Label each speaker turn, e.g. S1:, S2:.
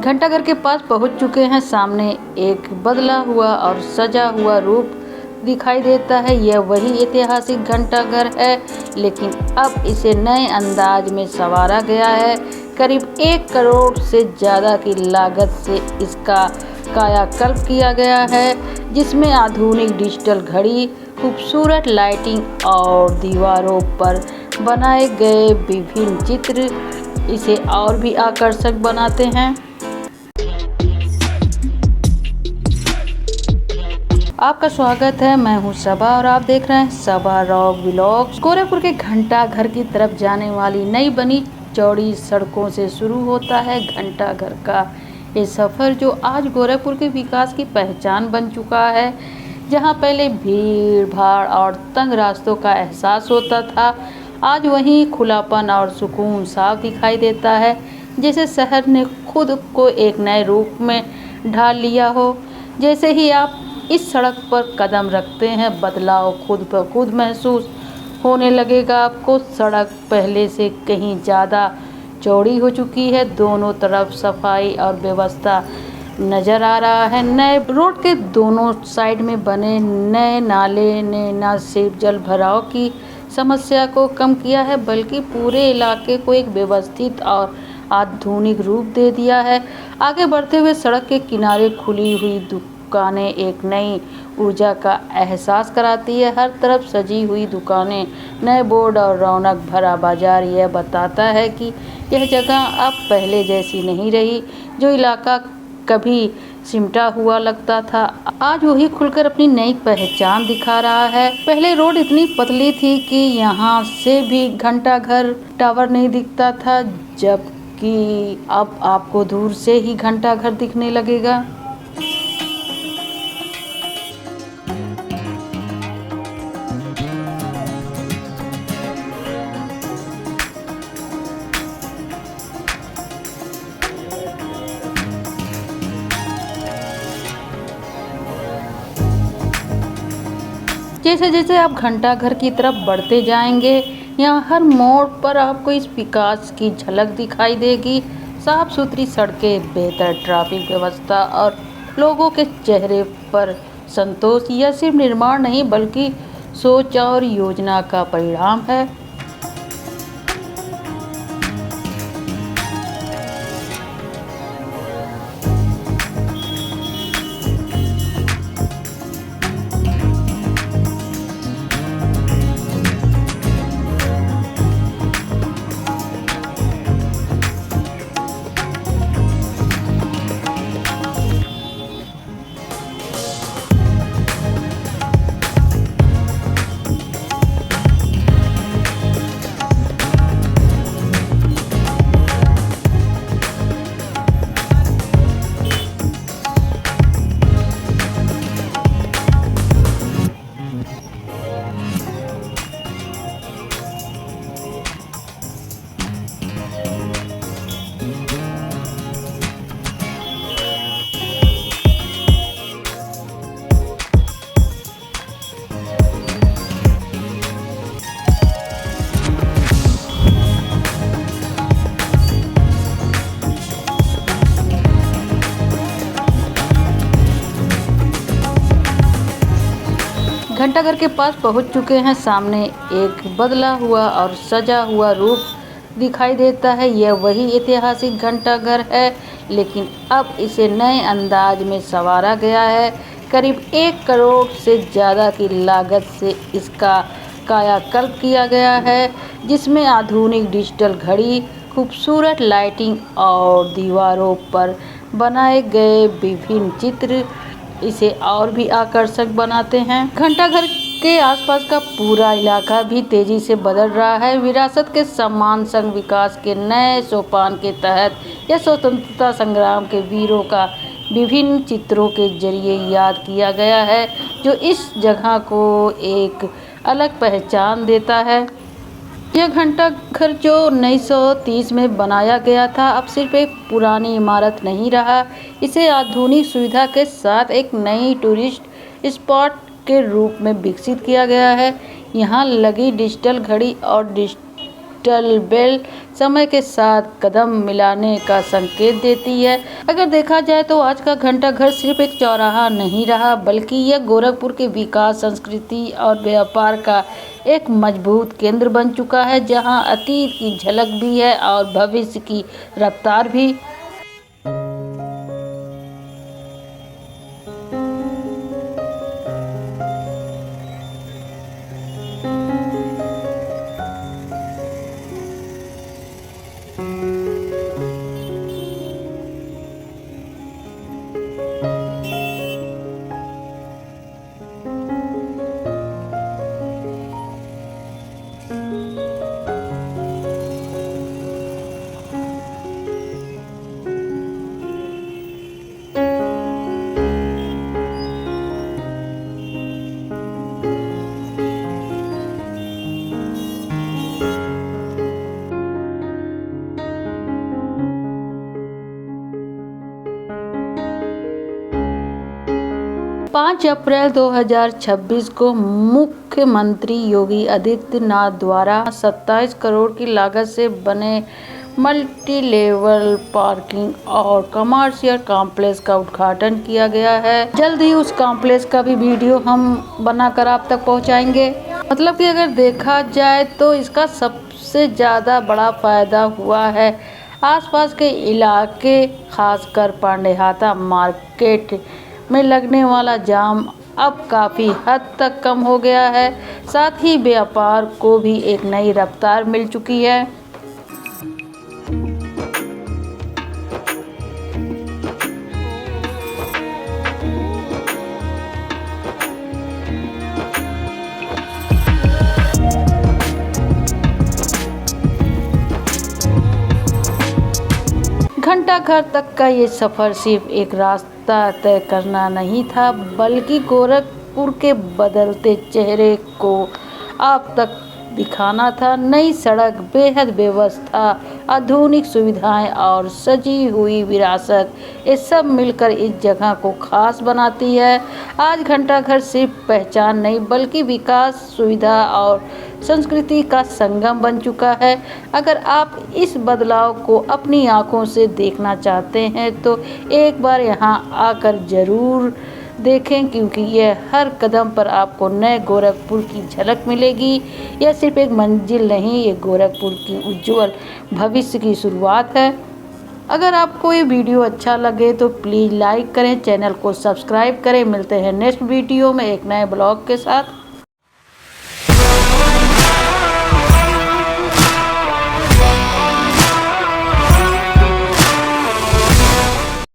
S1: घंटाघर के पास पहुंच चुके हैं। सामने एक बदला हुआ और सजा हुआ रूप दिखाई देता है। यह वही ऐतिहासिक घंटाघर है, लेकिन अब इसे नए अंदाज में संवारा गया है। करीब 1 करोड़ से ज़्यादा की लागत से इसका कायाकल्प किया गया है, जिसमें आधुनिक डिजिटल घड़ी, खूबसूरत लाइटिंग और दीवारों पर बनाए गए विभिन्न चित्र इसे और भी आकर्षक बनाते हैं। आपका स्वागत है, मैं हूं सबा और आप देख रहे हैं सबा रॉक व्लॉग्स। गोरखपुर के घंटाघर की तरफ जाने वाली नई बनी चौड़ी सड़कों से शुरू होता है घंटाघर का ये सफ़र, जो आज गोरखपुर के विकास की पहचान बन चुका है। जहां पहले भीड़ भाड़ और तंग रास्तों का एहसास होता था, आज वहीं खुलापन और सुकून साफ दिखाई देता है, जैसे शहर ने खुद को एक नए रूप में ढाल लिया हो। जैसे ही आप इस सड़क पर कदम रखते हैं, बदलाव खुद ब खुद महसूस होने लगेगा आपको। सड़क पहले से कहीं ज़्यादा चौड़ी हो चुकी है, दोनों तरफ सफाई और व्यवस्था नज़र आ रहा है। नए रोड के दोनों साइड में बने नए नाले ने न सिर्फ जल भराव की समस्या को कम किया है, बल्कि पूरे इलाके को एक व्यवस्थित और आधुनिक रूप दे दिया है। आगे बढ़ते हुए सड़क के किनारे खुली हुई दुकानें एक नई ऊर्जा का एहसास कराती है। हर तरफ सजी हुई दुकानें, नए बोर्ड और रौनक भरा बाजार यह बताता है कि यह जगह अब पहले जैसी नहीं रही। जो इलाका कभी सिमटा हुआ लगता था, आज वही खुलकर अपनी नई पहचान दिखा रहा है। पहले रोड इतनी पतली थी कि यहाँ से भी घंटाघर टावर नहीं दिखता था, जबकि अब आपको दूर से ही घंटाघर दिखने लगेगा। जैसे जैसे आप घंटाघर की तरफ बढ़ते जाएंगे, यहाँ हर मोड़ पर आपको इस विकास की झलक दिखाई देगी। साफ सुथरी सड़कें, बेहतर ट्रैफिक व्यवस्था और लोगों के चेहरे पर संतोष, यह सिर्फ निर्माण नहीं बल्कि सोच और योजना का परिणाम है। घंटाघर के पास पहुंच चुके हैं। सामने एक बदला हुआ और सजा हुआ रूप दिखाई देता है। यह वही ऐतिहासिक घंटाघर है, लेकिन अब इसे नए अंदाज में संवारा गया है। करीब 1 करोड़ से ज़्यादा की लागत से इसका कायाकल्प किया गया है, जिसमें आधुनिक डिजिटल घड़ी, खूबसूरत लाइटिंग और दीवारों पर बनाए गए विभिन्न चित्र इसे और भी आकर्षक बनाते हैं। घंटाघर के आसपास का पूरा इलाका भी तेजी से बदल रहा है। विरासत के सम्मान संग विकास के नए सोपान के तहत यह स्वतंत्रता संग्राम के वीरों का विभिन्न चित्रों के जरिए याद किया गया है, जो इस जगह को एक अलग पहचान देता है। यह घंटाघर जो 1930 में बनाया गया था, अब सिर्फ एक पुरानी इमारत नहीं रहा। इसे आधुनिक सुविधा के साथ एक नई टूरिस्ट स्पॉट के रूप में विकसित किया गया है। यहाँ लगी डिजिटल घड़ी और डिजिटल बेल समय के साथ कदम मिलाने का संकेत देती है। अगर देखा जाए तो आज का घंटाघर सिर्फ एक चौराहा नहीं रहा, बल्कि यह गोरखपुर के विकास, संस्कृति और व्यापार का एक मजबूत केंद्र बन चुका है, जहां अतीत की झलक भी है और भविष्य की रफ्तार भी। 5 अप्रैल 2026 को मुख्यमंत्री योगी आदित्यनाथ द्वारा 27 करोड़ की लागत से बने मल्टी लेवल पार्किंग और कमर्शियल कॉम्प्लेक्स का उद्घाटन किया गया है। जल्द ही उस कॉम्प्लेक्स का भी वीडियो हम बनाकर आप तक पहुंचाएंगे। मतलब कि अगर देखा जाए तो इसका सबसे ज़्यादा बड़ा फायदा हुआ है आसपास के इलाके, खासकर पांडेहाता मार्केट में लगने वाला जाम अब काफ़ी हद तक कम हो गया है। साथ ही व्यापार को भी एक नई रफ्तार मिल चुकी है। घंटाघर तक का ये सफ़र सिर्फ एक रास्ता तय करना नहीं था, बल्कि गोरखपुर के बदलते चेहरे को आप तक दिखाना था। नई सड़क, बेहद व्यवस्था, आधुनिक सुविधाएं और सजी हुई विरासत, ये सब मिलकर इस जगह को खास बनाती है। आज घंटाघर सिर्फ पहचान नहीं, बल्कि विकास, सुविधा और संस्कृति का संगम बन चुका है। अगर आप इस बदलाव को अपनी आंखों से देखना चाहते हैं तो एक बार यहाँ आकर ज़रूर देखें, क्योंकि यह हर कदम पर आपको नए गोरखपुर की झलक मिलेगी। यह सिर्फ एक मंजिल नहीं, ये गोरखपुर की उज्जवल भविष्य की शुरुआत है। अगर आपको ये वीडियो अच्छा लगे तो प्लीज़ लाइक करें, चैनल को सब्सक्राइब करें। मिलते हैं नेक्स्ट वीडियो में एक नए ब्लॉग के साथ।